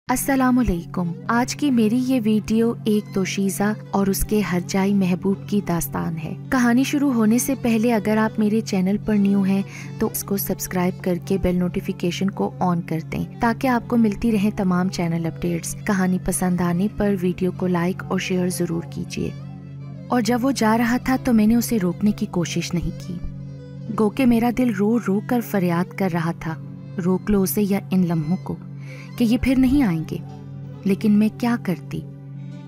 السلام علیکم۔ آج کی میری یہ ویڈیو ایک دوشیزہ اور اس کے ہرجائی محبوب کی داستان ہے۔ کہانی شروع ہونے سے پہلے اگر آپ میرے چینل پر نیو ہیں تو اس کو سبسکرائب کر کے بیل نوٹیفیکیشن کو آن کر دیں تاکہ آپ کو ملتی رہیں تمام چینل اپڈیٹس۔ کہانی پسند آنے پر ویڈیو کو لائک اور شیئر ضرور کیجیے۔ اور جب وہ جا رہا تھا تو میں نے اسے روکنے کی کوشش نہیں کی، گو کہ میرا دل رو رو کر فریاد کر رہا تھا، روک لو اسے یا ان لمحوں کو کہ یہ پھر نہیں آئیں گے۔ لیکن میں کیا کرتی؟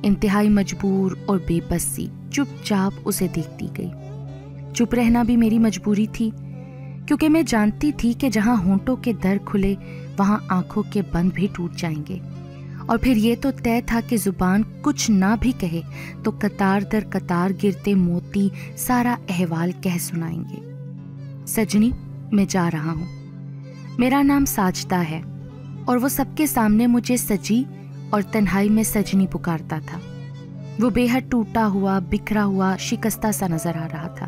انتہائی مجبور اور بے بس سی چپ چاپ اسے دیکھتی گئی۔ چپ رہنا بھی میری مجبوری تھی، کیونکہ میں جانتی تھی کہ جہاں ہونٹوں کے در کھلے وہاں آنکھوں کے بند بھی ٹوٹ جائیں گے، اور پھر یہ تو طے تھا کہ زبان کچھ نہ بھی کہے تو قطار در قطار گرتے موتی سارا احوال کہہ سنائیں گے۔ سجنی، میں جا رہا ہوں۔ میرا نام ساجدہ ہے، اور وہ سب کے سامنے مجھے سجی اور تنہائی میں سجنی پکارتا تھا۔ وہ بے حد ٹوٹا ہوا، بکھرا ہوا، شکستہ سا نظر آ رہا تھا۔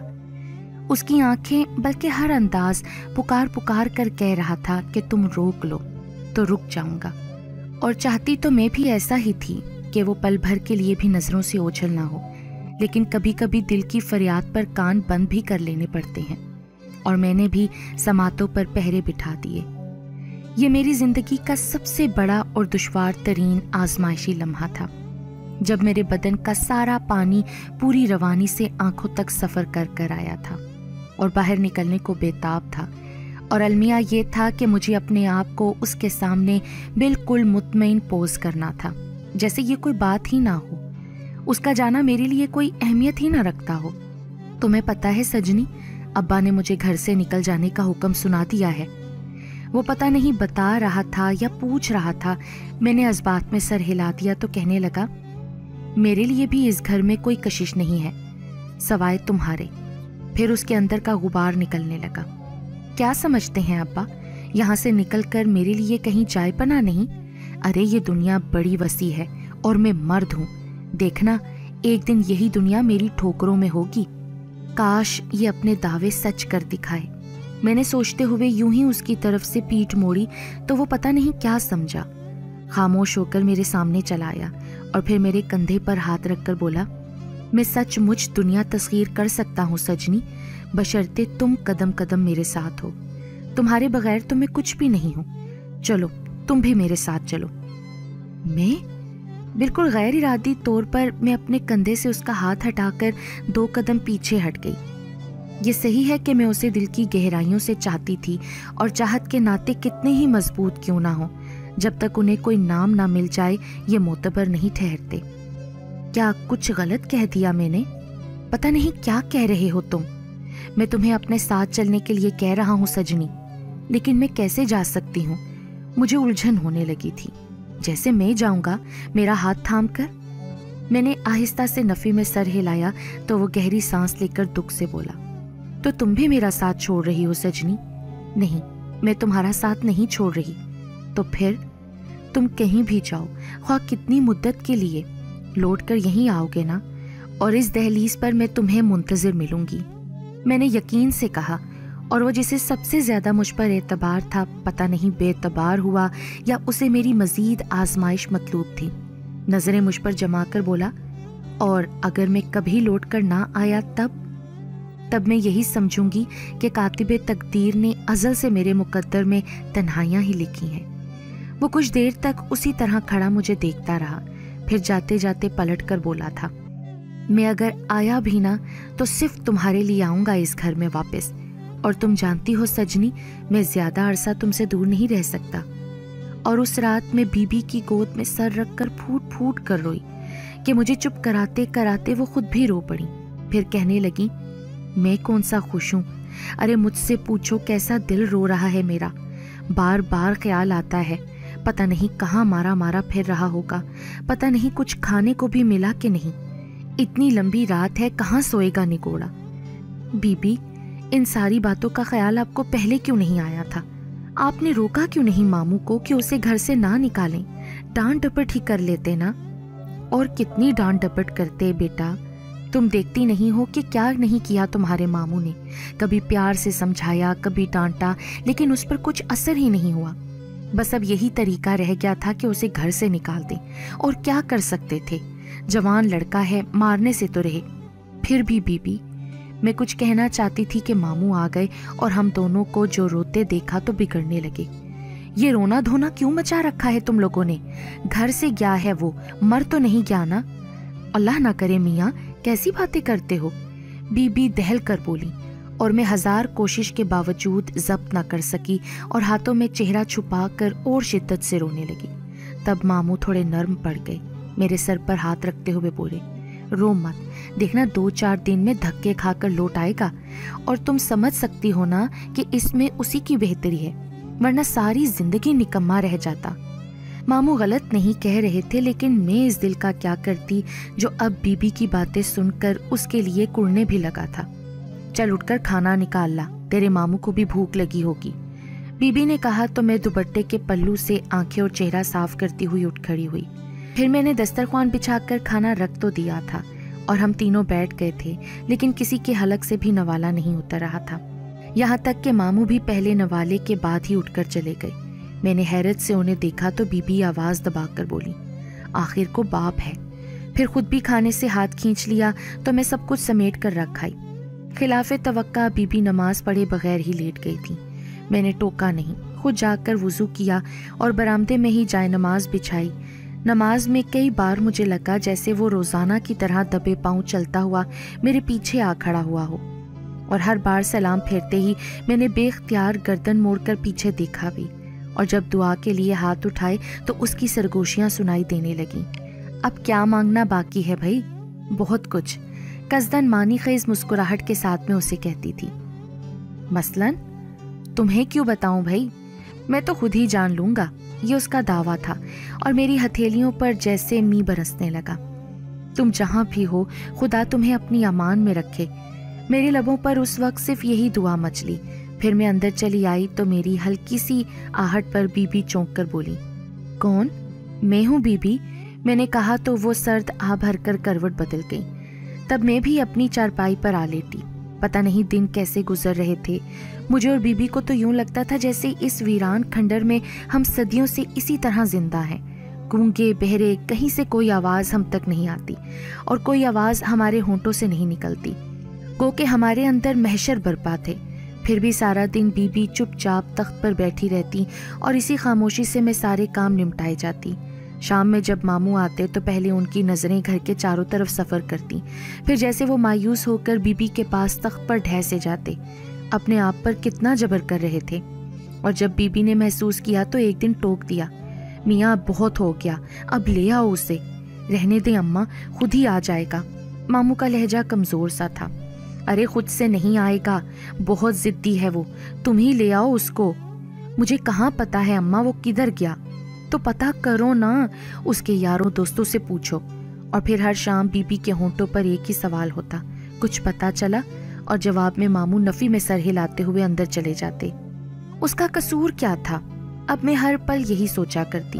اس کی آنکھیں بلکہ ہر انداز پکار پکار کر کہہ رہا تھا کہ تم روک لو تو رک جاؤں گا، اور چاہتی تو میں بھی ایسا ہی تھی کہ وہ پل بھر کے لیے بھی نظروں سے اوجھل نہ ہو، لیکن کبھی کبھی دل کی فریاد پر کان بند بھی کر لینے پڑتے ہیں، اور میں نے بھی سماعتوں پر پہرے بٹھا دیے۔ یہ میری زندگی کا سب سے بڑا اور دشوار ترین آزمائشی لمحہ تھا، جب میرے بدن کا سارا پانی پوری روانی سے آنکھوں تک سفر کر کر آیا تھا اور باہر نکلنے کو بےتاب تھا، اور المیہ یہ تھا کہ مجھے اپنے آپ کو اس کے سامنے بالکل مطمئن پوز کرنا تھا، جیسے یہ کوئی بات ہی نہ ہو، اس کا جانا میرے لیے کوئی اہمیت ہی نہ رکھتا ہو۔ تمہیں پتہ ہے سجنی، ابا نے مجھے گھر سے نکل جانے کا حکم سنا دیا ہے۔ وہ پتہ نہیں بتا رہا تھا یا پوچھ رہا تھا۔ میں نے اس بات میں سر ہلا دیا تو کہنے لگا، میرے لیے بھی اس گھر میں کوئی کشش نہیں ہے سوائے تمہارے۔ پھر اس کے اندر کا غبار نکلنے لگا۔ کیا سمجھتے ہیں ابا، یہاں سے نکل کر میرے لیے کہیں جائے پناہ نہیں؟ ارے یہ دنیا بڑی وسیع ہے اور میں مرد ہوں، دیکھنا ایک دن یہی دنیا میری ٹھوکروں میں ہوگی۔ کاش یہ اپنے دعوے سچ کر دکھائے۔ میں نے سوچتے ہوئے یوں ہی اس کی طرف سے پیٹھ موڑی تو وہ پتہ نہیں کیا سمجھا، خاموش ہو کر میرے سامنے چلا آیا اور پھر میرے کندھے پر ہاتھ رکھ کر بولا، میں سچ مچ دنیا تسخیر کر سکتا ہوں سجنی، بشرطے تم قدم قدم میرے ساتھ ہو۔ تمہارے بغیر تو میں کچھ بھی نہیں ہوں، چلو تم بھی میرے ساتھ چلو۔ میں بالکل غیر ارادی طور پر میں اپنے کندھے سے اس کا ہاتھ ہٹا کر 2 قدم پیچھے ہٹ گئی۔ یہ صحیح ہے کہ میں اسے دل کی گہرائیوں سے چاہتی تھی، اور چاہت کے ناطے کتنے ہی مضبوط کیوں نہ ہوں، جب تک انہیں کوئی نام نہ مل جائے یہ معتبر نہیں ٹھہرتے۔ کیا کچھ غلط کہہ دیا میں نے؟ پتہ نہیں کیا کہہ رہے ہو تم۔ میں تمہیں اپنے ساتھ چلنے کے لیے کہہ رہا ہوں سجنی، لیکن میں کیسے جا سکتی ہوں؟ مجھے الجھن ہونے لگی تھی۔ جیسے میں جاؤں گا میرا ہاتھ تھام کر؟ میں نے آہستہ سے نفی میں سر ہلایا تو وہ گہری سانس لے کر دکھ سے بولا، تو تم بھی میرا ساتھ چھوڑ رہی ہو سجنی؟ نہیں، میں تمہارا ساتھ نہیں چھوڑ رہی۔ تو پھر تم کہیں بھی جاؤ، خواہ کتنی مدت کے لیے، لوٹ کر یہیں آؤ گے نا، اور اس دہلیز پر میں تمہیں منتظر ملوں گی۔ میں نے یقین سے کہا، اور وہ جسے سب سے زیادہ مجھ پر اعتبار تھا پتہ نہیں بے اعتبار ہوا یا اسے میری مزید آزمائش مطلوب تھی۔ نظریں مجھ پر جما کر بولا، اور اگر میں کبھی لوٹ کر نہ آیا تب میں یہی سمجھوں گی کہ کاتب تقدیر نے ازل سے میرے مقدر میں تنہائیاں ہی لکھی ہیں۔ وہ کچھ دیر تک اسی طرح کھڑا مجھے دیکھتا رہا، پھر جاتے جاتے پلٹ کر بولا تھا، میں اگر آیا بھی نہ تو صرف تمہارے لیے آؤں گا اس گھر میں واپس، اور تم جانتی ہو سجنی میں زیادہ عرصہ تم سے دور نہیں رہ سکتا۔ اور اس رات میں بی بی کی گود میں سر رکھ کر پھوٹ پھوٹ کر روئی کہ مجھے چپ کراتے کراتے وہ خود بھی رو پڑی۔ پھر کہنے لگی، میں کون سا خوش ہوں؟ ارے مجھ سے پوچھو کیسا دل رو رہا ہے میرا، بار بار خیال آتا ہے پتہ نہیں کہاں مارا مارا پھر رہا ہوگا، پتہ نہیں کچھ کھانے کو بھی ملا کہ نہیں، اتنی لمبی رات ہے کہاں سوئے گا نگوڑا۔ بی بی، ان ساری باتوں کا خیال آپ کو پہلے کیوں نہیں آیا تھا؟ آپ نے روکا کیوں نہیں ماموں کو کہ اسے گھر سے نہ نکالیں؟ ڈانٹ ڈپٹ ہی کر لیتے نا۔ اور کتنی ڈانٹ ڈپٹ کرتے بیٹا، تم دیکھتی نہیں ہو کہ کیا نہیں کیا تمہارے ماموں نے؟ کبھی پیار سے سمجھایا، کبھی ڈانٹا، لیکن اس پر کچھ اثر ہی نہیں ہوا۔ बस अब यही तरीका रह गया था कि उसे घर से निकाल दें, और क्या कर सकते थे, जवान लड़का है, मारने से तो रहे। फिर भी बीबी, मैं कुछ कहना चाहती थी कि मामू आ गए और हम दोनों को जो रोते देखा तो बिगड़ने लगे। ये रोना धोना क्यों मचा रखा है तुम लोगों ने? घर से गया है वो, मर तो नहीं गया ना? अल्लाह ना करे मियाँ, कैसी बातें करते हो? बीबी दहल कर बोली, और मैं 1000 कोशिश के बावजूद जब्त न कर सकी और हाथों में चेहरा छुपा कर और शिद्दत से रोने लगी। तब मामू थोड़े नर्म पड़ गए, मेरे सर पर हाथ रखते हुए बोले, रो मत, देखना 2-4 दिन में धक्के खाकर लौट आएगा, और तुम समझ सकती हो ना कि इसमें उसी की बेहतरी है, वरना सारी जिंदगी निकम्मा रह जाता। मामू गलत नहीं कह रहे थे, लेकिन मैं इस दिल का क्या करती जो अब बीबी की बातें सुनकर उसके लिए कुड़ने भी लगा था। चल उठकर खाना निकाल ला, तेरे मामू को भी भूख लगी होगी, बीबी ने कहा तो मैं दुपट्टे के पल्लू से आंखें और चेहरा साफ करती हुई उठ खड़ी हुई। फिर मैंने दस्तरख्वान बिछाकर खाना रख तो दिया था और हम तीनों बैठ गए थे, लेकिन किसी के हलक से भी नवाला नहीं उतर रहा था। यहाँ तक कि मामू भी पहले नवाले के बाद ही उठकर चले गए। मैंने हैरत से उन्हें देखा तो बीबी आवाज दबाकर बोली, आखिर को बाप है। फिर खुद भी खाने से हाथ खींच लिया तो मैं सब कुछ समेट कर रख आई। खिलाफे तवक्का बीबी नमाज पढ़े बगैर ही लेट गई थी। मैंने टोका नहीं, खुद जाकर वुजू किया और बरामदे में ही जाए नमाज बिछाई। नमाज में कई बार मुझे लगा जैसे वो रोजाना की तरह दबे पांव चलता हुआ मेरे पीछे आ खड़ा हुआ हो, और हर बार सलाम फेरते ही मैंने बेख्तियार गर्दन मोड़कर पीछे देखा भी, और जब दुआ के लिए हाथ उठाए तो उसकी सरगोशियां सुनाई देने लगीं। अब क्या मांगना बाकी है भाई? बहुत कुछ, कसदन मानी खेज मुस्कुराहट के साथ में उसे कहती थी। मसलन तुम्हें क्यों बताऊं भाई, मैं तो खुद ही जान लूंगा, ये उसका दावा था, और मेरी हथेलियों पर जैसे मी बरसने लगा। तुम जहां भी हो, खुदा तुम्हें अपनी अमान में रखे। मेरे लबों पर उस वक्त सिर्फ यही दुआ मचली। फिर मैं अंदर चली आई तो मेरी हल्की सी आहट पर बीबी चौंक कर बोली, कौन? मैं हूँ बीबी, मैंने कहा तो वो सर्द आ भरकर करवट बदल गई। तब मैं भी अपनी चारपाई पर आ लेटी। पता नहीं दिन कैसे गुजर रहे थे। मुझे और बीबी को तो यूं लगता था जैसे इस वीरान खंडर में हम सदियों से इसी तरह जिंदा हैं, गूंगे बहरे, कहीं से कोई आवाज हम तक नहीं आती और कोई आवाज हमारे होंठों से नहीं निकलती, गो के हमारे अंदर महशर बरपा थे। फिर भी सारा दिन बीबी चुपचाप तख्त पर बैठी रहती और इसी खामोशी से मैं सारे काम निपटाए जाती। शाम में जब मामू आते तो पहले उनकी नज़रें घर के चारों तरफ सफ़र करती, फिर जैसे वो मायूस होकर बीबी के पास तख्त पर ढह से जाते, अपने आप पर कितना जबर कर रहे थे। और जब बीबी ने महसूस किया तो एक दिन टोक दिया, मियाँ अब बहुत हो गया, अब ले आओ उसे। रहने दे अम्मा, खुद ही आ जाएगा। मामू का लहजा कमज़ोर सा था। अरे खुद से नहीं आएगा, बहुत ज़िद्दी है वो, तुम ही ले आओ उसको। मुझे कहाँ पता है अम्मा वो किधर गया? तो पता करो ना, उसके यारों दोस्तों से पूछो। और फिर हर शाम बीबी के होंठों पर एक ही सवाल होता, कुछ पता चला? और जवाब में मामू नफी में सर हिलाते हुए अंदर चले जाते। उसका कसूर क्या था? अब मैं हर पल यही सोचा करती।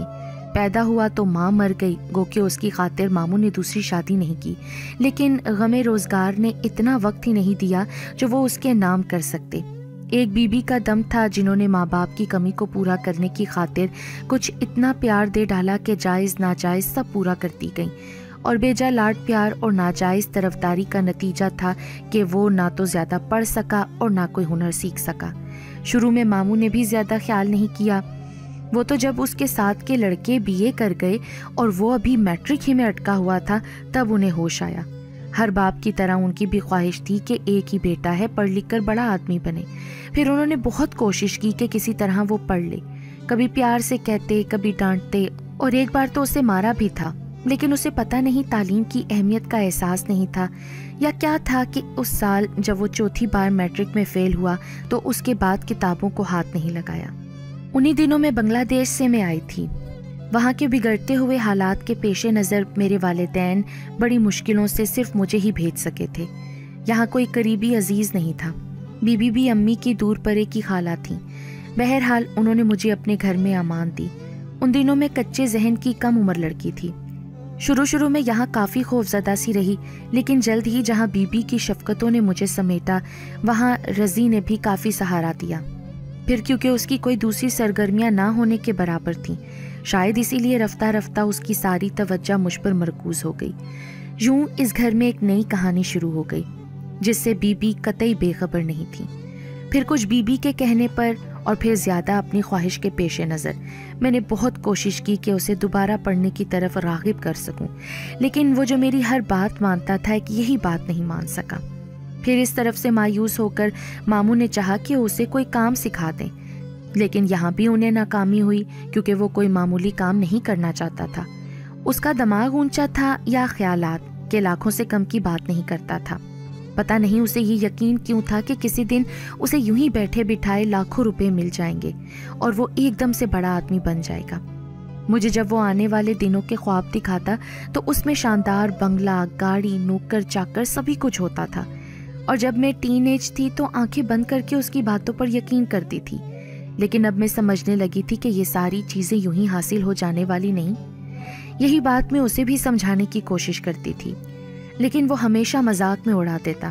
पैदा हुआ तो माँ मर गई, गो के उसकी खातिर मामू ने दूसरी शादी नहीं की, लेकिन गमे रोजगार ने इतना वक्त ही नहीं दिया जो वो उसके नाम कर सकते। एक बीबी का दम था जिन्होंने माँ बाप की कमी को पूरा करने की खातिर कुछ इतना प्यार दे डाला कि जायज़ नाजायज़ सब पूरा करती गई, और बेजा लाड प्यार और नाजायज़ तरफदारी का नतीजा था कि वो ना तो ज़्यादा पढ़ सका और ना कोई हुनर सीख सका। शुरू में मामू ने भी ज़्यादा ख्याल नहीं किया, वो तो जब उसके साथ के लड़के बीए कर गए और वो अभी मैट्रिक ही में अटका हुआ था तब उन्हें होश आया। हर बाप की तरह उनकी भी ख्वाहिश थी कि एक ही बेटा है, पढ़ लिख कर बड़ा आदमी बने। फिर उन्होंने बहुत कोशिश की कि किसी तरह वो पढ़ ले। कभी प्यार से कहते, कभी डांटते, और एक बार तो उसे मारा भी था, लेकिन उसे पता नहीं तालीम की अहमियत का एहसास नहीं था या क्या था कि उस साल जब वो चौथी बार मैट्रिक में फेल हुआ तो उसके बाद किताबों को हाथ नहीं लगाया। उन्हीं दिनों में बांग्लादेश से मैं आई थी। वहाँ के बिगड़ते हुए हालात के पेशे नज़र मेरे वालिदैन बड़ी मुश्किलों से सिर्फ मुझे ही भेज सके थे। यहाँ कोई करीबी अजीज़ नहीं था। बीबी भी अम्मी की दूर परे की खाला थी। बहरहाल उन्होंने मुझे अपने घर में अमान दी। उन दिनों में कच्चे जहन की कम उम्र लड़की थी। शुरू में यहाँ काफ़ी खौफजदा सी रही, लेकिन जल्द ही जहाँ बीबी की शफकतों ने मुझे समेटा, वहाँ रज़ी ने भी काफ़ी सहारा दिया। پھر کیونکہ اس کی کوئی دوسری سرگرمیاں نہ ہونے کے برابر تھیں، شاید اسی لیے رفتہ رفتہ اس کی ساری توجہ مجھ پر مرکوز ہو گئی۔ یوں اس گھر میں ایک نئی کہانی شروع ہو گئی جس سے بی بی قطعی بے خبر نہیں تھی۔ پھر کچھ بی بی کے کہنے پر اور پھر زیادہ اپنی خواہش کے پیش نظر میں نے بہت کوشش کی کہ اسے دوبارہ پڑھنے کی طرف راغب کر سکوں، لیکن وہ جو میری ہر بات مانتا تھا کہ یہی بات نہیں مان سکا۔ پھر اس طرف سے مایوس ہو کر ماموں نے چاہا کہ اسے کوئی کام سکھا دیں، لیکن یہاں بھی انہیں ناکامی ہوئی کیونکہ وہ کوئی معمولی کام نہیں کرنا چاہتا تھا۔ اس کا دماغ اونچا تھا یا خیالات کہ لاکھوں سے کم کی بات نہیں کرتا تھا۔ پتہ نہیں اسے یہ یقین کیوں تھا کہ کسی دن اسے یوں ہی بیٹھے بٹھائے لاکھوں روپے مل جائیں گے اور وہ ایک دم سے بڑا آدمی بن جائے گا۔ مجھے جب وہ آنے والے دنوں کے خواب دکھاتا تو اس میں شاندار بنگلہ، گاڑی، نوکر چاکر سبھی کچھ ہوتا تھا، اور جب میں ٹین ایج تھی تو آنکھیں بند کر کے اس کی باتوں پر یقین کرتی تھی، لیکن اب میں سمجھنے لگی تھی کہ یہ ساری چیزیں یوں ہی حاصل ہو جانے والی نہیں۔ یہی بات میں اسے بھی سمجھانے کی کوشش کرتی تھی، لیکن وہ ہمیشہ مذاق میں اڑا دیتا۔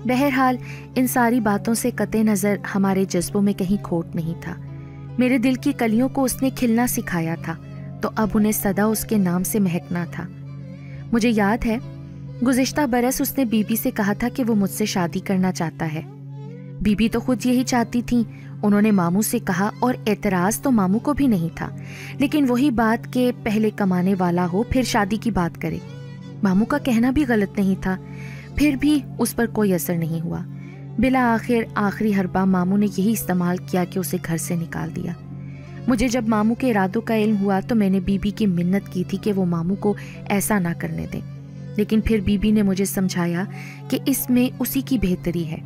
بہرحال ان ساری باتوں سے قطع نظر ہمارے جذبوں میں کہیں کھوٹ نہیں تھا۔ میرے دل کی کلیوں کو اس نے کھلنا سکھایا تھا تو اب انہیں سدا اس کے نام سے مہکنا تھا۔ مجھے یاد ہے گزشتہ برس اس نے بی بی سے کہا تھا کہ وہ مجھ سے شادی کرنا چاہتا ہے۔ بی بی تو خود یہی چاہتی تھیں، انہوں نے ماموں سے کہا اور اعتراض تو ماموں کو بھی نہیں تھا، لیکن وہی بات کہ پہلے کمانے والا ہو پھر شادی کی بات کرے۔ ماموں کا کہنا بھی غلط نہیں تھا، پھر بھی اس پر کوئی اثر نہیں ہوا۔ بالآخر آخری حربہ ماموں نے یہی استعمال کیا کہ اسے گھر سے نکال دیا۔ مجھے جب ماموں کے ارادوں کا علم ہوا تو میں نے بی بی کی منت کی تھی کہ وہ ماموں کو ایسا نہ کرنے دیں، لیکن پھر بی بی نے مجھے سمجھایا کہ اس میں اسی کی بہتری ہے،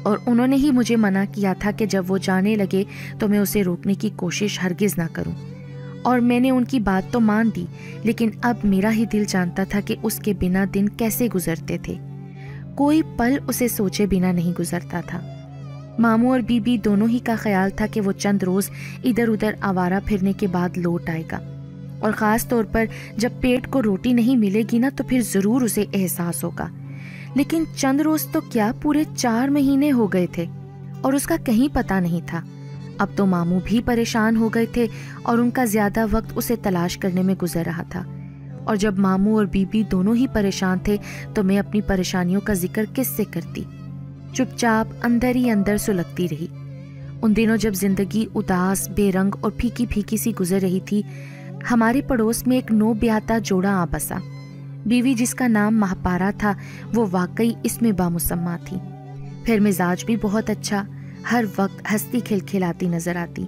اور انہوں نے ہی مجھے منع کیا تھا کہ جب وہ جانے لگے تو میں اسے روکنے کی کوشش ہرگز نہ کروں، اور میں نے ان کی بات تو مان دی، لیکن اب میرا ہی دل جانتا تھا کہ اس کے بنا دن کیسے گزرتے تھے۔ کوئی پل اسے سوچے بنا نہیں گزرتا تھا۔ ماموں اور بی بی دونوں ہی کا خیال تھا کہ وہ چند روز ادھر ادھر آوارہ پھرنے کے بعد لوٹ آئے گا، اور خاص طور پر جب پیٹ کو روٹی نہیں ملے گی نا تو پھر ضرور اسے احساس ہوگا۔ لیکن چند روز تو کیا پورے 4 مہینے ہو گئے تھے اور اس کا کہیں پتہ نہیں تھا۔ اب تو ماموں بھی پریشان ہو گئے تھے اور ان کا زیادہ وقت اسے تلاش کرنے میں گزر رہا تھا، اور جب ماموں اور بی بی دونوں ہی پریشان تھے تو میں اپنی پریشانیوں کا ذکر کس سے کرتی؟ چپ چاپ اندر ہی اندر سلگتی رہی۔ ان دنوں جب زندگی اداس، بے رنگ اور پھیکی پھیکی سی گزر رہی تھی، ہمارے پڑوس میں ایک نو بیاتا جوڑا آ بسا۔ بیوی جس کا نام مہپارا تھا وہ واقعی اس میں بامسمہ تھی۔ پھر مزاج بھی بہت اچھا، ہر وقت ہنستی کھلکھلاتی نظر آتی،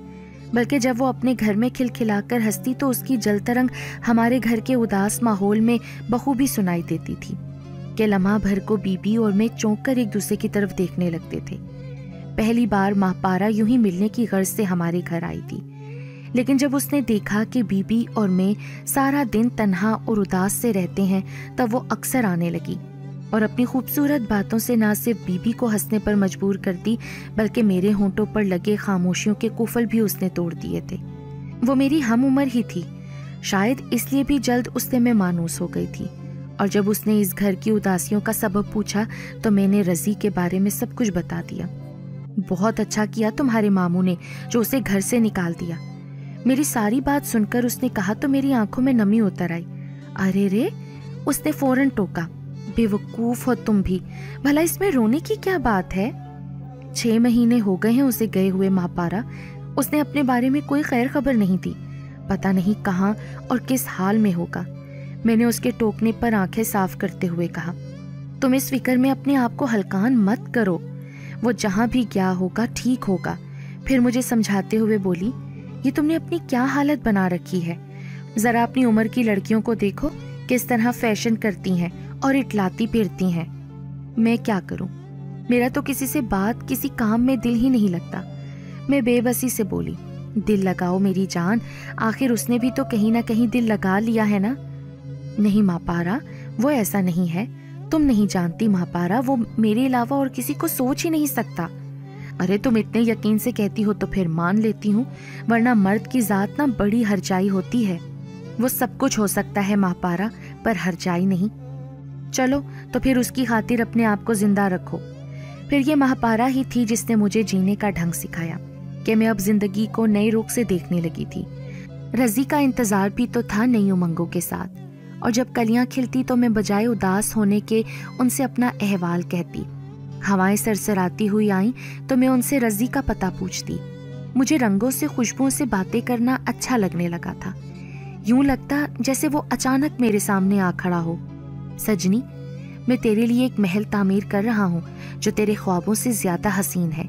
بلکہ جب وہ اپنے گھر میں کھلکھلا کر ہنستی تو اس کی جل ترنگ ہمارے گھر کے اداس ماحول میں بخوبی سنائی دیتی تھی کہ لمحہ بھر کو بی بی اور میں چونک کر ایک دوسرے کی طرف دیکھنے لگتے تھے۔ پہلی بار مہپارا یوں ہی ملنے کی غرض سے ہمارے گھر آئی تھی، لیکن جب اس نے دیکھا کہ بی بی اور میں سارا دن تنہا اور اداس سے رہتے ہیں تب وہ اکثر آنے لگی اور اپنی خوبصورت باتوں سے نہ صرف بی بی کو ہنسنے پر مجبور کرتی بلکہ میرے ہونٹوں پر لگے خاموشیوں کے قفل بھی اس نے توڑ دیے تھے۔ وہ میری ہم عمر ہی تھی، شاید اس لیے بھی جلد اس سے میں مانوس ہو گئی تھی، اور جب اس نے اس گھر کی اداسیوں کا سبب پوچھا تو میں نے رضی کے بارے میں سب کچھ بتا دیا۔ بہت اچھا کیا تمہارے ماموں نے جو اسے گھر سے نکال دیا۔ میری ساری بات سن کر اس نے کہا تو میری آنکھوں میں نمی اتر آئی۔ ارے رے، اس نے فوراً ٹوکا، بے وقوف ہو تم بھی، بھلا اس میں رونے کی کیا بات ہے؟ 6 مہینے ہو گئے ہیں اسے گئے ہوئے مہپارا، اس نے اپنے بارے میں کوئی خیر خبر نہیں دی، پتہ نہیں کہاں اور کس حال میں ہوگا۔ میں نے اس کے ٹوکنے پر آنکھیں صاف کرتے ہوئے کہا، تم اس فکر میں اپنے آپ کو ہلکان مت کرو، وہ جہاں بھی گیا ہوگا ٹھیک ہوگا۔ پھر مجھے سمجھاتے ہوئے بولی، یہ تم نے اپنی کیا حالت بنا رکھی ہے؟ ذرا اپنی عمر کی لڑکیوں کو دیکھو کس طرح فیشن کرتی ہیں اور اٹلاتی پھرتی ہیں۔ میں کیا کروں، میرا تو کسی سے بات، کسی کام میں دل ہی نہیں لگتا۔ میں بے بسی سے بولی، دل لگاؤ میری جان، آخر اس نے بھی تو کہیں نہ کہیں دل لگا لیا ہے نا۔ نہیں مہپارا، وہ ایسا نہیں ہے، تم نہیں جانتی مہپارا، وہ میرے علاوہ اور کسی کو سوچ ہی نہیں سکتا۔ ارے تم اتنے یقین سے کہتی ہو تو پھر مان لیتی ہوں، ورنہ مرد کی ذات نہ بڑی ہرجائی ہوتی ہے۔ وہ سب کچھ ہو سکتا ہے مہپارا، پر ہرجائی نہیں۔ چلو تو پھر اس کی خاطر اپنے آپ کو زندہ رکھو۔ پھر یہ مہپارا ہی تھی جس نے مجھے جینے کا ڈھنگ سکھایا۔ کہ मैं अब जिंदगी को नए रुख से देखने लगी थी। रज़ी का इंतज़ार भी तो था नई उमंगों के साथ, और जब कलियां खिलती तो मैं बजाय उदास होने के उनसे अपना अहवाल कहती। हवाएं सरसराती हुई आईं तो मैं उनसे रज़ी का पता पूछती। मुझे रंगों से खुशबुओं से बातें करना अच्छा लगने लगा था। यूं लगता जैसे वो अचानक मेरे सामने आ खड़ा हो। सजनी, मैं तेरे लिए एक महल तामीर कर रहा हूँ जो तेरे ख्वाबों से ज्यादा हसीन है।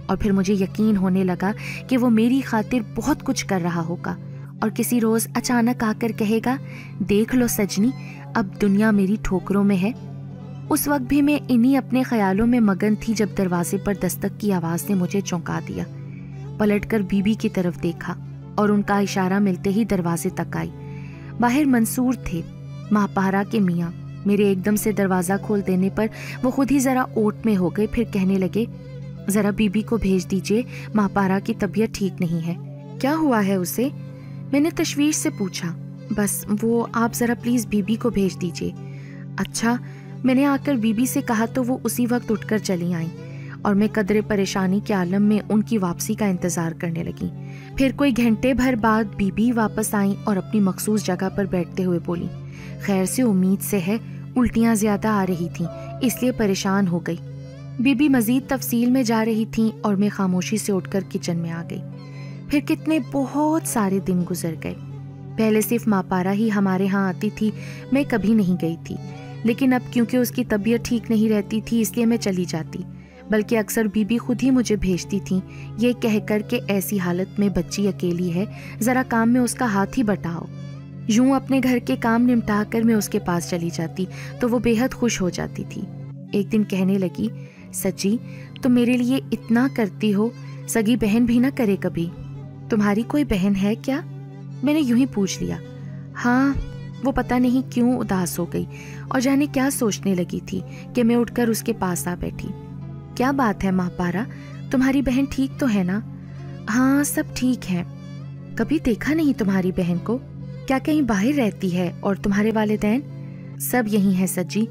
और फिर मुझे यकीन होने लगा कि वो मेरी खातिर बहुत कुछ कर रहा होगा और किसी रोज अचानक आकर कहेगा, देख लो सजनी, अब दुनिया मेरी ठोकरों में है। उस वक्त भी मैं इन्हीं अपने ख्यालों में मगन थी जब दरवाजे पर दस्तक की आवाज ने मुझे चौंका दिया। पलटकर बीबी की तरफ देखा और उनका इशारा मिलते ही दरवाजे तक आई। बाहर मंसूर थे, माहपारा के मियाँ। मेरे एकदम से दरवाजा खोल देने पर वो खुद ही जरा ओट में हो गए, फिर कहने लगे, जरा बीबी को भेज दीजिए, माहपारा की तबीयत ठीक नहीं है। क्या हुआ है उसे? मैंने तशवीश से पूछा। बस वो आप जरा प्लीज बीबी को भेज दीजिए। अच्छा, मैंने आकर बीबी से कहा तो वो उसी वक्त उठकर चली आईं और मैं कदरे परेशानी के आलम में उनकी वापसी का इंतजार करने लगी। फिर कोई घंटे भर बाद बीबी वापस आई और अपनी मखसूस जगह पर बैठते हुए बोली, खैर से उम्मीद से है, उल्टियां ज्यादा आ रही थीं इसलिए परेशान हो गई। बीबी मजीद तफसील में जा रही थीं और मैं खामोशी से उठकर किचन में आ गई। फिर कितने बहुत सारे दिन गुजर गए। पहले सिर्फ मापारा ही हमारे यहाँ आती थी, मैं कभी नहीं गई थी, लेकिन अब क्योंकि उसकी तबीयत ठीक नहीं रहती थी इसलिए मैं चली जाती, बल्कि अक्सर बीबी खुद ही मुझे भेजती थी, ये कहकर के ऐसी हालत में बच्ची अकेली है, जरा काम में उसका हाथ ही बटाओ। यूं अपने घर के काम निपटा कर मैं उसके पास चली जाती तो वो बेहद खुश हो जाती थी। एक दिन कहने लगी, सच्ची तुम मेरे लिए इतना करती हो, सगी बहन भी ना करे कभी। तुम्हारी कोई बहन है क्या? मैंने यूं ही पूछ लिया। हाँ। वो पता नहीं क्यों उदास हो गई और जाने क्या सोचने लगी थी कि मैं उठकर उसके पास आ बैठी। क्या बात है माहपारा, तुम्हारी बहन ठीक तो है ना? हाँ, सब ठीक है। कभी देखा नहीं तुम्हारी बहन को, क्या कहीं बाहर रहती है? और तुम्हारे वालिदैन? सब यही है सज्जी,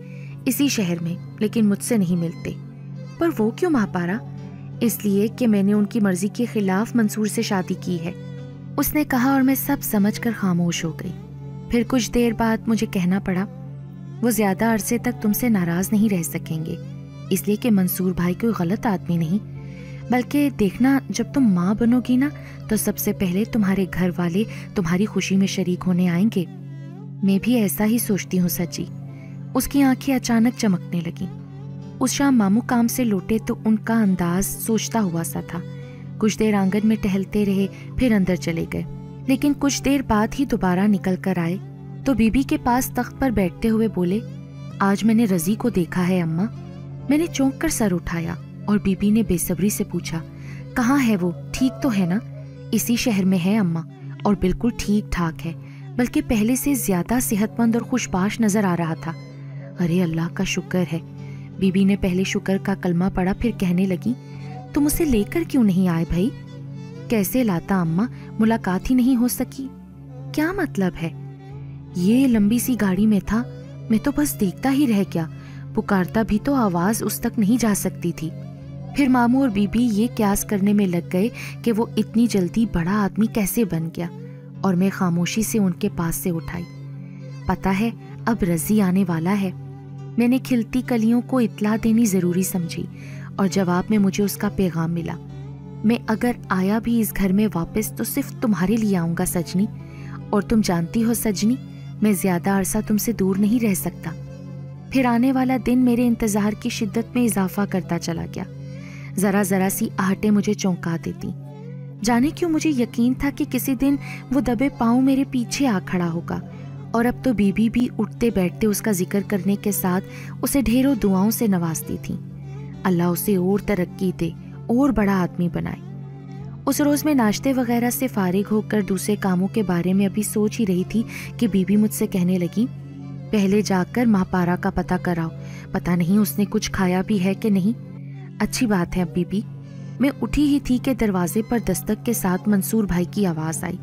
इसी शहर में, लेकिन मुझसे नहीं मिलते। पर वो क्यों माहपारा? इसलिए कि मैंने उनकी मर्जी के खिलाफ मंसूर से शादी की है, उसने कहा और मैं सब समझकर खामोश हो गई। फिर कुछ देर बाद मुझे कहना पड़ा, वो ज्यादा अरसे तक तुमसे नाराज नहीं रह सकेंगे, इसलिए कि मंसूर भाई कोई गलत आदमी नहीं, बल्कि देखना जब तुम माँ बनोगी ना तो सबसे पहले तुम्हारे घर वाले तुम्हारी खुशी में शरीक होने आएंगे। मैं भी ऐसा ही सोचती हूँ सच्ची। उसकी आंखें अचानक चमकने लगी। उस शाम मामू काम से लौटे तो उनका अंदाज सोचता हुआ सा था। कुछ देर आंगन में टहलते रहे, फिर अंदर चले गए, लेकिन कुछ देर बाद ही दोबारा निकल कर आए तो बीबी के पास तख्त पर बैठते हुए बोले, आज मैंने रज़ी को देखा है अम्मा। मैंने चौंक कर सर उठाया और बीबी ने बेसब्री से पूछा, कहाँ है वो, ठीक तो है ना? इसी शहर में है अम्मा, और बिल्कुल ठीक ठाक है, बल्कि पहले से ज्यादा सेहतमंद और खुशबाश नजर आ रहा था। अरे अल्लाह का शुक्र है। बीबी ने पहले शुक्र का कलमा पढ़ा, फिर कहने लगी, तुम उसे लेकर क्यों नहीं आए भाई? कैसे लाता अम्मा, मुलाकात ही नहीं हो सकी। क्या मतलब है? ये लंबी सी गाड़ी में था, मैं तो बस देखता ही रह गया, पुकारता भी तो आवाज उस तक नहीं जा सकती थी। फिर मामू और बीबी ये क्यास करने में लग गए कि वो इतनी जल्दी बड़ा आदमी कैसे बन गया, और मैं खामोशी से उनके पास से उठाई। पता है अब रज़ी आने वाला है। मैंने खिलती कलियों को इत्ला देनी जरूरी समझी और जवाब में मुझे उसका पैगाम मिला, मैं अगर आया भी इस घर में वापस तो सिर्फ तुम्हारे लिए आऊंगा सजनी, और तुम जानती हो सजनी, मैं ज्यादा अरसा तुमसे दूर नहीं रह सकता। फिर आने वाला दिन मेरे इंतजार की शिद्दत में इजाफा करता चला गया। जरा जरा सी आहटें मुझे चौंका देती। जाने क्यों मुझे यकीन था कि किसी दिन वो दबे पांव मेरे पीछे आ खड़ा होगा, और अब तो बीबी भी उठते बैठते उसका जिक्र करने के साथ उसे ढेरों दुआओं से नवाजती थी। अल्लाह उसे और तरक्की दे और बड़ा आदमी बनाए। उस रोज मैं नाश्ते वगैरह से फारिग होकर दूसरे कामों के बारे में अभी सोच ही रही थी कि बीबी मुझसे कहने लगी, पहले जाकर माहपारा का पता कराओ, पता नहीं उसने कुछ खाया भी है कि नहीं। अच्छी बात है अब बीबी। मैं उठी ही थी कि दरवाजे पर दस्तक के साथ मंसूर भाई की आवाज आई।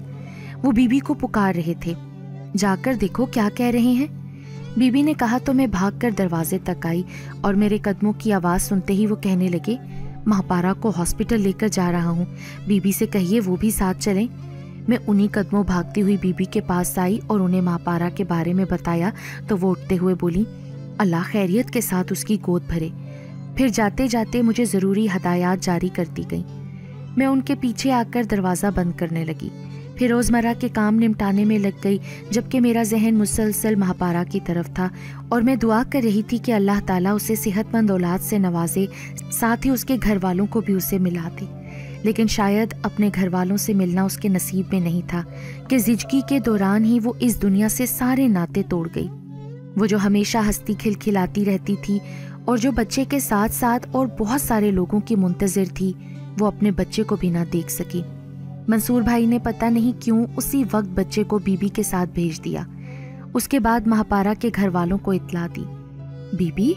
वो बीबी को पुकार रहे थे। जाकर देखो क्या कह रहे हैं। बीबी ने कहा तो मैं भागकर दरवाजे तक आई और मेरे कदमों की आवाज सुनते ही वो कहने लगे, महापारा को हॉस्पिटल लेकर जा रहा हूँ, बीबी से कहिए वो भी साथ चलें। मैं उन्हीं कदमों भागती हुई बीबी के पास आई और उन्हें महापारा के बारे में बताया तो वो उठते हुए बोली, अल्लाह खैरियत के साथ उसकी गोद भरे। फिर जाते जाते मुझे ज़रूरी हदायत जारी करती गई। मैं उनके पीछे आकर दरवाज़ा बंद करने लगी, फिर रोज़मर्रा के काम निपटाने में लग गई, जबकि मेरा जहन मुसलसल महापारा की तरफ था और मैं दुआ कर रही थी कि अल्लाह ताला उसे सेहतमंद औलाद से नवाजे, साथ ही उसके घर वालों को भी उसे मिला दे। लेकिन शायद अपने घर वालों से मिलना उसके नसीब में नहीं था कि ज़िंदगी के दौरान ही वो इस दुनिया से सारे नाते तोड़ गई। वो जो हमेशा हंसती खिलखिलाती रहती थी और जो बच्चे के साथ साथ और बहुत सारे लोगों की मुंतज़िर थी, वो अपने बच्चे को भी ना देख सकी। मंसूर भाई ने पता नहीं क्यों उसी वक्त बच्चे को बीबी के साथ भेज दिया। उसके बाद महापारा के घर वालों को इत्तला दी। बीबी,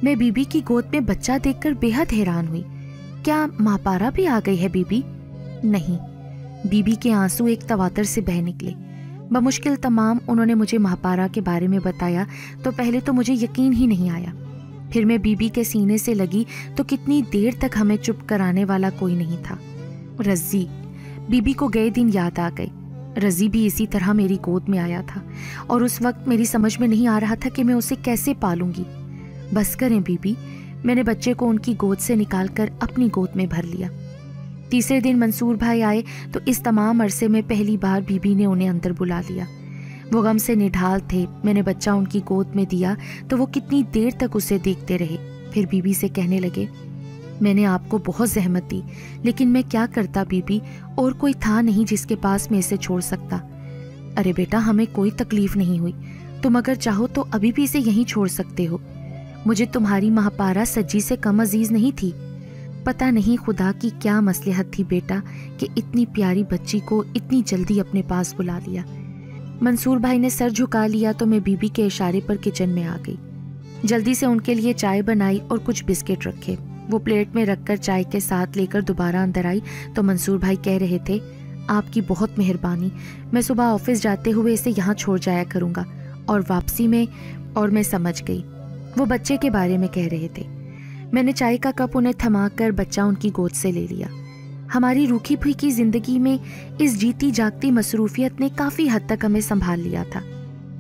मैं बीबी की गोद में बच्चा देखकर बेहद हैरान हुई। क्या महापारा भी आ गई है बीबी? नहीं। बीबी के आंसू एक तवातर से बह निकले। बमुश्किल तमाम उन्होंने मुझे महापारा के बारे में बताया तो पहले तो मुझे यकीन ही नहीं आया। फिर मैं बीबी के सीने से लगी तो कितनी देर तक हमें चुप कराने वाला कोई नहीं था। रज़ी, बीबी को गए दिन याद आ गए। रज़ी भी इसी तरह मेरी गोद में आया था और उस वक्त मेरी समझ में नहीं आ रहा था कि मैं उसे कैसे पालूंगी। बस करें बीबी, मैंने बच्चे को उनकी गोद से निकालकर अपनी गोद में भर लिया। तीसरे दिन मंसूर भाई आए तो इस तमाम अरसे में पहली बार बीबी ने उन्हें अंदर बुला लिया। वो गम से निढाल थे। मैंने बच्चा उनकी गोद में दिया तो वो कितनी देर तक उसे देखते रहे। फिर बीबी से कहने लगे, मैंने आपको बहुत जहमत दी, लेकिन मैं क्या करता बीबी, और कोई था नहीं जिसके पास मैं इसे छोड़ सकता। अरे बेटा, हमें कोई तकलीफ नहीं हुई, तुम अगर चाहो तो अभी भी इसे यहीं छोड़ सकते हो। मुझे तुम्हारी महापारा सज्जी से कम अजीज नहीं थी। पता नहीं खुदा की क्या मसलहत थी बेटा कि इतनी प्यारी बच्ची को इतनी जल्दी अपने पास बुला लिया। मंसूर भाई ने सर झुका लिया तो मैं बीबी के इशारे पर किचन में आ गई। जल्दी से उनके लिए चाय बनाई और कुछ बिस्किट रखे। वो प्लेट में रखकर चाय के साथ लेकर दोबारा अंदर आई तो मंसूर भाई कह रहे थे, आपकी बहुत मेहरबानी, मैं सुबह ऑफिस जाते हुए इसे यहाँ छोड़ जाया करूँगा और वापसी में। और मैं समझ गई वो बच्चे के बारे में कह रहे थे। मैंने चाय का कप उन्हें थमाकर बच्चा उनकी गोद से ले लिया। हमारी रूखी फीकी जिंदगी में इस जीती जागती मसरूफियत ने काफ़ी हद तक हमें संभाल लिया था।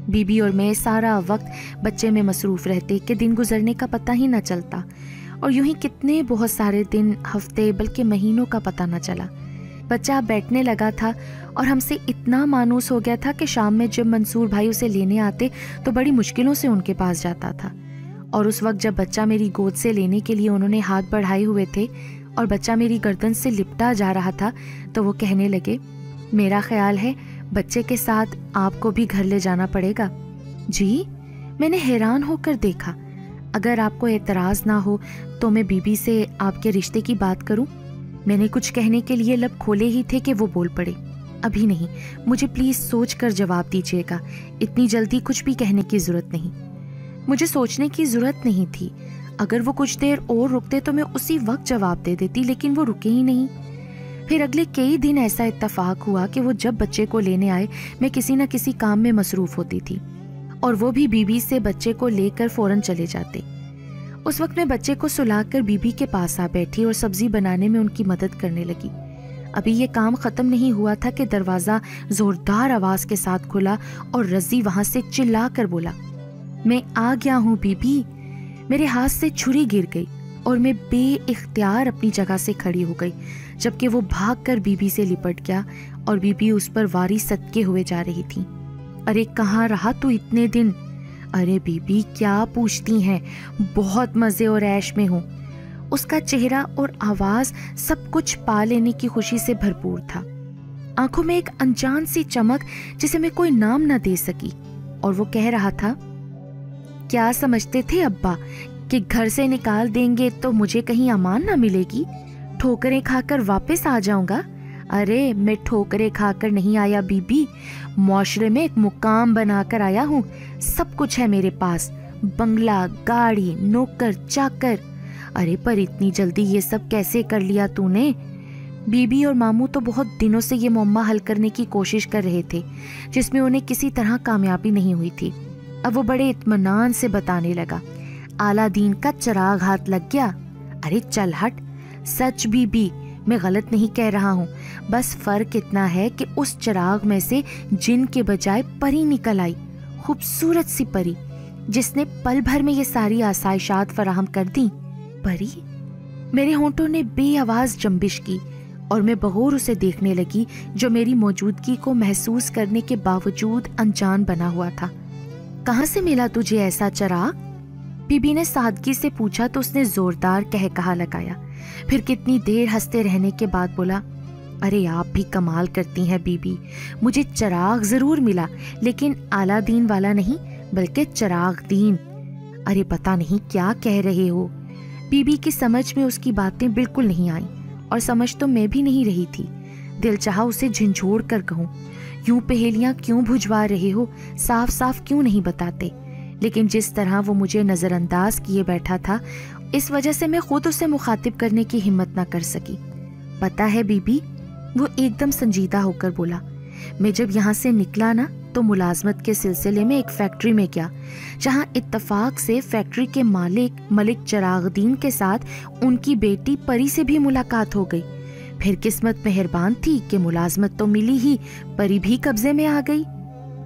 बीबी और मैं सारा वक्त बच्चे में मसरूफ़ रहते कि दिन गुजरने का पता ही न चलता, और यूं ही कितने बहुत सारे दिन, हफ्ते, बल्कि महीनों का पता न चला। बच्चा बैठने लगा था और हमसे इतना मानूस हो गया था कि शाम में जब मंसूर भाई उसे लेने आते तो बड़ी मुश्किलों से उनके पास जाता था। और उस वक्त जब बच्चा मेरी गोद से लेने के लिए उन्होंने हाथ बढ़ाए हुए थे और बच्चा मेरी गर्दन से लिपटा जा रहा था तो वो कहने लगे, मेरा ख्याल है बच्चे के साथ आपको भी घर ले जाना पड़ेगा। जी? मैंने हैरान होकर देखा। अगर आपको एतराज़ ना हो तो मैं बीबी से आपके रिश्ते की बात करूं? मैंने कुछ कहने के लिए लब खोले ही थे कि वो बोल पड़े, अभी नहीं, मुझे प्लीज़ सोच कर जवाब दीजिएगा, इतनी जल्दी कुछ भी कहने की ज़रूरत नहीं। मुझे सोचने की ज़रूरत नहीं थी। अगर वो कुछ देर और रुकते तो मैं उसी वक्त जवाब दे देती, लेकिन वो रुके ही नहीं। फिर अगले कई दिन ऐसा इत्तेफाक हुआ कि वो जब बच्चे को लेने आए मैं किसी न किसी काम में मसरूफ़ होती थी और वो भी बीबी से बच्चे को लेकर फ़ौरन चले जाते। उस वक्त मैं बच्चे को सुलाकर बीबी के पास आ बैठी और सब्जी बनाने में उनकी मदद करने लगी। अभी ये काम ख़त्म नहीं हुआ था कि दरवाज़ा ज़ोरदार आवाज़ के साथ खुला और रज़ी वहाँ से चिल्ला कर बोला, मैं आ गया हूँ बीबी। मेरे हाथ से छुरी गिर गई और मैं बेइख्तियार अपनी जगह से खड़ी हो गई, जबकि वो भागकर बीबी से लिपट गया और बीबी उस पर वारी सदके हुए जा रही थी। अरे कहाँ रहा तू इतने दिन? अरे बीबी क्या पूछती हैं, बहुत मज़े और ऐश में हूँ। उसका चेहरा और आवाज़ सब कुछ पा लेने की खुशी से भरपूर था। आंखों में एक अनजान सी चमक जिसे मैं कोई नाम न दे सकी, और वो कह रहा था, क्या समझते थे अब्बा कि घर से निकाल देंगे तो मुझे कहीं अमान ना मिलेगी, ठोकरें खाकर वापस आ जाऊंगा? अरे मैं ठोकरें खाकर नहीं आया बीबी, मुआशरे में एक मुकाम बनाकर आया हूँ। सब कुछ है मेरे पास, बंगला, गाड़ी, नौकर, चाकर। अरे पर इतनी जल्दी ये सब कैसे कर लिया तूने? बीबी और मामू तो बहुत दिनों से ये मुअम्मा हल करने की कोशिश कर रहे थे, जिसमें उन्हें किसी तरह कामयाबी नहीं हुई थी। अब वो बड़े इत्मीनान से बताने लगा, आला दीन का चिराग हाथ लग गया। अरे चल हट, सच बीबी, मैं गलत नहीं कह रहा हूँ, बस फर्क इतना है कि उस चिराग में से जिन के बजाय परी निकल आई, खूबसूरत सी परी, जिसने पल भर में ये सारी आसाइशात फराहम कर दी। परी? मेरे होंठों ने बेआवाज जंबिश की और मैं बगौर उसे देखने लगी, जो मेरी मौजूदगी को महसूस करने के बावजूद अनजान बना हुआ था। कहाँ से मिला तुझे ऐसा चिराग? बीबी ने सादगी से पूछा तो उसने जोरदार कहकहा लगाया, फिर कितनी देर हंसते रहने के बाद बोला, अरे आप भी कमाल करती हैं बीबी, मुझे चिराग जरूर मिला, लेकिन आलादीन वाला नहीं बल्कि चिराग दीन। अरे पता नहीं क्या कह रहे हो। बीबी की समझ में उसकी बातें बिल्कुल नहीं आई और समझ तो मैं भी नहीं रही थी। दिल चाहा उसे झिंझोड़ कर कहूँ, यूं पहेलियां क्यों भुजवा रहे हो, साफ साफ क्यों नहीं बताते, लेकिन जिस तरह वो मुझे नजरअंदाज किए बैठा था, इस वजह से मैं खुद उसे मुखातिब करने की हिम्मत ना कर सकी। पता है बीबी, वो एकदम संजीदा होकर बोला, मैं जब यहाँ से निकला ना तो मुलाजमत के सिलसिले में एक फैक्ट्री में गया, जहाँ इत्तफाक से फैक्ट्री के मालिक मलिक चिरागदीन के साथ उनकी बेटी परी से भी मुलाकात हो गई। फिर किस्मत मेहरबान थी कि मुलाजमत तो मिली ही, परी भी कब्जे में आ गई।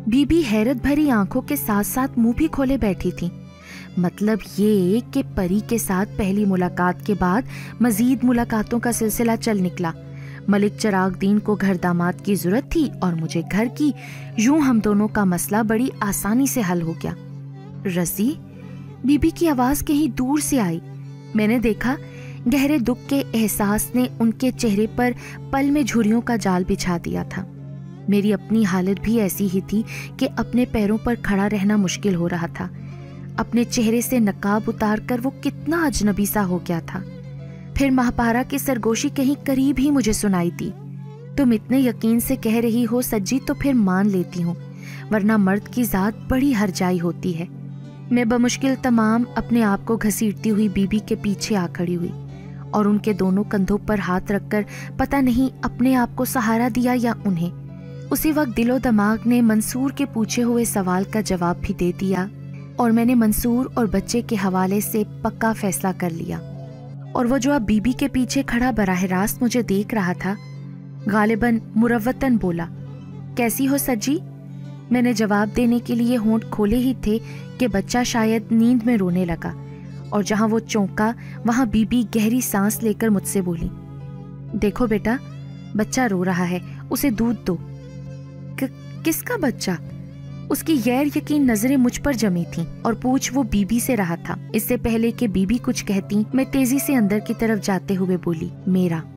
बीबी हैरत भरी आंखों के साथ साथ मुंह भी खोले बैठी थी। मतलब ये कि परी के साथ पहली मुलाकात के बाद मजीद मुलाकातों का सिलसिला चल निकला। मलिक चिरागदीन को घर दामाद की जरूरत थी और मुझे घर की। यूं हम दोनों का मसला बड़ी आसानी से हल हो गया। रसी? बीबी की आवाज कहीं दूर से आई। मैंने देखा गहरे दुख के एहसास ने उनके चेहरे पर पल में झुर्रियों का जाल बिछा दिया था। मेरी अपनी हालत भी ऐसी ही थी कि अपने पैरों पर खड़ा रहना मुश्किल हो रहा था। अपने चेहरे से नकाब उतार कर वो कितना अजनबी सा हो गया था। फिर महापारा की सरगोशी कहीं करीब ही मुझे सुनाई दी। तुम इतने यकीन से कह रही हो सज्जी तो फिर मान लेती हूँ, वरना मर्द की जात बड़ी हरजाई होती है। मैं बमुश्किल तमाम अपने आप को घसीटती हुई बीबी के पीछे आ खड़ी हुई और उनके दोनों कंधों पर हाथ रखकर पता नहीं अपने आप को सहारा दिया या उन्हें। उसी वक्त दिलो दिमाग ने मंसूर के पूछे हुए सवाल का जवाब भी दे दिया और मैंने मंसूर और बच्चे के हवाले से पक्का फैसला कर लिया। और वो जो अब बीबी के पीछे खड़ा बराह रास्त मुझे देख रहा था, गालिबन मुरव्वतन बोला, कैसी हो सज्जी? मैंने जवाब देने के लिए होंठ खोले ही थे कि बच्चा शायद नींद में रोने लगा और जहां वो चौंका वहां बीबी गहरी सांस लेकर मुझसे बोली, देखो बेटा, बच्चा रो रहा है, उसे दूध दो। किसका बच्चा? उसकी गैर यकीन नजरें मुझ पर जमी थीं और पूछ वो बीबी से रहा था। इससे पहले कि बीबी कुछ कहती, मैं तेजी से अंदर की तरफ जाते हुए बोली, मेरा।